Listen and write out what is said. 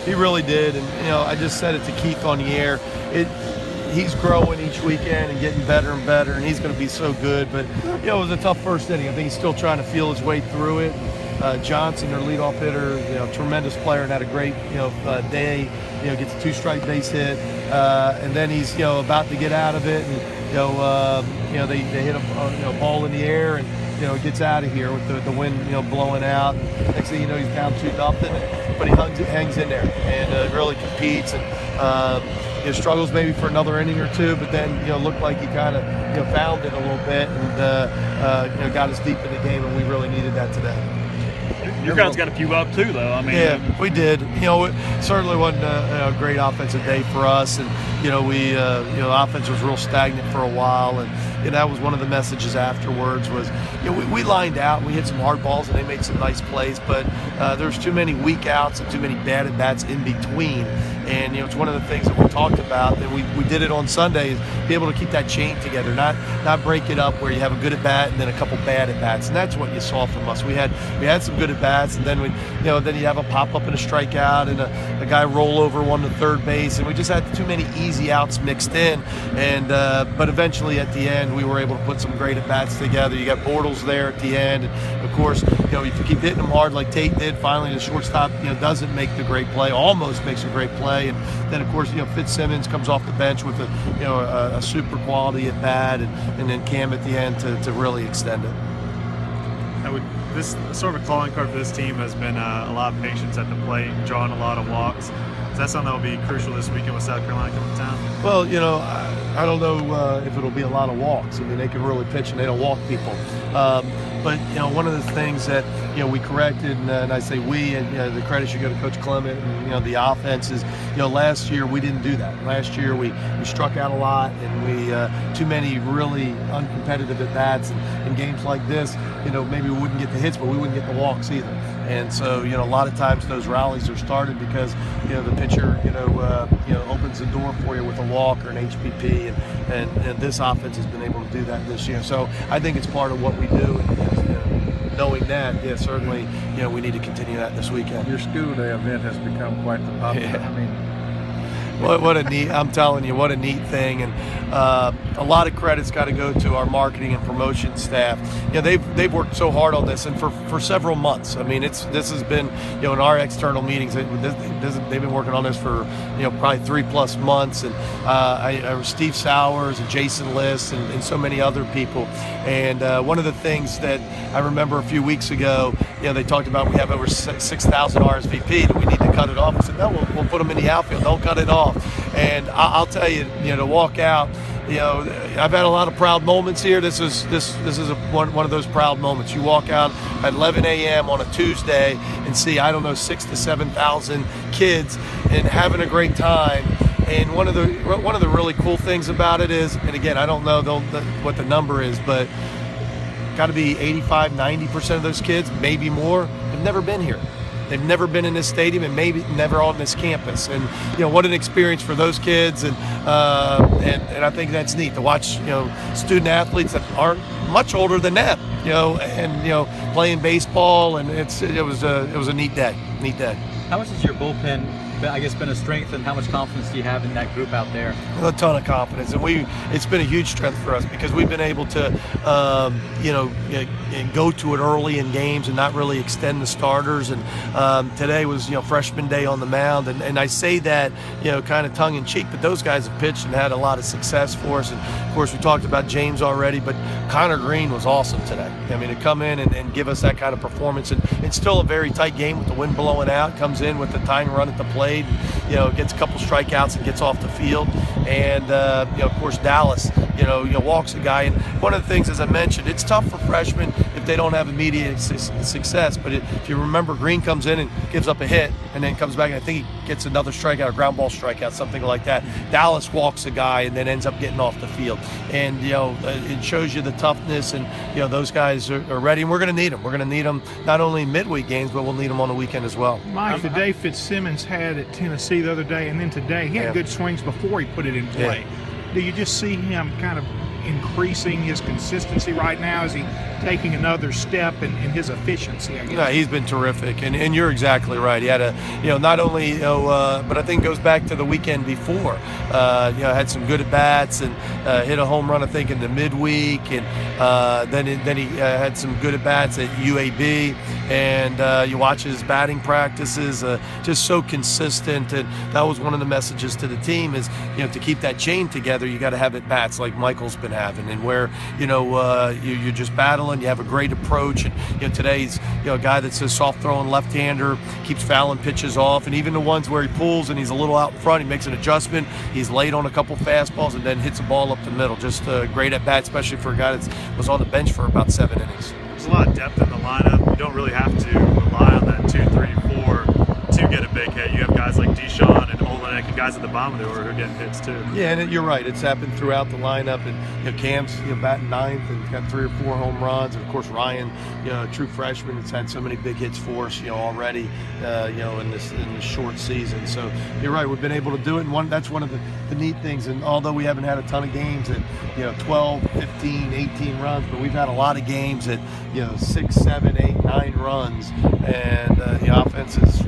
He really did. And, I just said it to Keith on the air. He's growing each weekend and getting better and better, and he's going to be so good. But, it was a tough first inning. I think he's still trying to feel his way through it. Johnson, their leadoff hitter, tremendous player and had a great, day. Gets a 2-strike base hit, and then he's, about to get out of it, and they hit a ball in the air, and gets out of here with the wind, blowing out. And next thing you know, he's down 2-0, but he hangs in there and really competes and struggles maybe for another inning or two, but then looked like he kind of found it a little bit and got us deep in the game, and we really needed that today. You guys got a few up too, though. I mean, yeah, we did. It certainly wasn't a great offensive day for us, and we offense was real stagnant for a while, and that was one of the messages afterwards. Was we lined out, we hit some hard balls, and they made some nice plays, but there's too many weak outs and too many bad at bats in between. And it's one of the things that we talked about, and we did it on Sunday, is be able to keep that chain together, not break it up where you have a good at bat and then a couple bad at bats, and that's what you saw from us. We had some good at bats, and then then you have a pop up and a strikeout, and a guy roll over one to third base, and we just had too many easy outs mixed in. And but eventually at the end we were able to put some great at bats together. You got Bortles there at the end, and of course if you keep hitting them hard like Tate did, finally the shortstop doesn't make the great play, almost makes a great play. And then, of course, Fitzsimmons comes off the bench with a super quality at bat, and then Cam at the end to really extend it. This sort of a calling card for this team has been a lot of patience at the plate, drawing a lot of walks. Is that something that will be crucial this weekend with South Carolina coming to town? Well, I don't know if it'll be a lot of walks. I mean, they can really pitch and they don't walk people. But one of the things that we corrected, and I say we, and the credit should go to Coach Clement and the offense is, last year we didn't do that. Last year we struck out a lot, and we too many really uncompetitive at bats. And in games like this, maybe we wouldn't get the hits, but we wouldn't get the walks either. And so a lot of times those rallies are started because the pitcher opens the door for you with a walk or an HPP, and this offense has been able to do that this year. So I think it's part of what we do. And, knowing that, certainly, we need to continue that this weekend. Your school day event has become quite the popular. Yeah. I mean, what a neat! I'm telling you, what a neat thing, and a lot of credit's got to go to our marketing and promotion staff. They've worked so hard on this, and for several months. I mean, this has been in our external meetings. They've been working on this for probably 3+ months, and Steve Sowers and Jason List and so many other people. And one of the things that I remember a few weeks ago, they talked about we have over 6,000 RSVP. Do we need to cut it off? I said, no, we'll put them in the outfield. Don't cut it off. And I'll tell you, to walk out, I've had a lot of proud moments here. This is one of those proud moments. You walk out at 11 a.m. on a Tuesday and see, 6,000 to 7,000 kids and having a great time. And one of the really cool things about it is, and again, I don't know what the number is, but got to be 85-90% of those kids, maybe more, have never been here. They've never been in this stadium, and maybe never on this campus. And what an experience for those kids. And I think that's neat to watch. Student athletes that aren't much older than them. And playing baseball, and it was a neat day. Neat day. How much has your bullpen, been a strength, and how much confidence do you have in that group out there? A ton of confidence, and it's been a huge strength for us because we've been able to, go to it early in games and not really extend the starters. And today was freshman day on the mound, and I say that kind of tongue in cheek, but those guys have pitched and had a lot of success for us. And of course, we talked about James already, but Connor Green was awesome today. I mean, to come in and give us that kind of performance, and it's still a very tight game with the wind blowing out. Comes in with the tying run at the plate, gets a couple strikeouts and gets off the field. And of course, Dallas, walks a guy. And one of the things, as I mentioned, it's tough for freshmen if they don't have immediate success. But if you remember, Green comes in and gives up a hit, and then comes back, and I think he gets another strikeout, a ground ball strikeout, something like that. Dallas walks a guy and then ends up getting off the field. And it shows you the toughness, and those guys are ready, and we're going to need them. We're going to need them not only in midweek games, but we'll need them on the weekend as well. Mike, the day Fitzsimmons had at Tennessee the other day, and then today, he had good swings before he put it in play. Do you just see him kind of increasing his consistency right now? Is he taking another step in his efficiency, I guess? No, he's been terrific, and you're exactly right. He had not only, but I think it goes back to the weekend before. Had some good at bats and hit a home run, I think, in the midweek, and then he had some good at bats at UAB. And you watch his batting practices, just so consistent. And that was one of the messages to the team is, to keep that chain together, you got to have at bats like Michael's been having, and where you're just battling. You have a great approach, and today he's a guy that's a soft throwing left-hander, keeps fouling pitches off, and even the ones where he pulls and he's a little out in front, he makes an adjustment. He's late on a couple fastballs and then hits a ball up the middle. Just great at bat, especially for a guy that was on the bench for about 7 innings. There's a lot of depth in the lineup. You don't really have to rely on that 2, 3, 4 to get a big hit. You have guys like Deshaun and Olenek and guys at the bottom of the order who are getting hits too. Yeah, and you're right. It's happened throughout the lineup. And Cam's batting ninth and got 3 or 4 home runs. And of course Ryan, a true freshman, has had so many big hits for us, already, in this short season. So you're right. We've been able to do it. And that's one of the neat things. And although we haven't had a ton of games at 12, 15, 18 runs, but we've had a lot of games at 6, 7, 8, 9 runs. And the offense is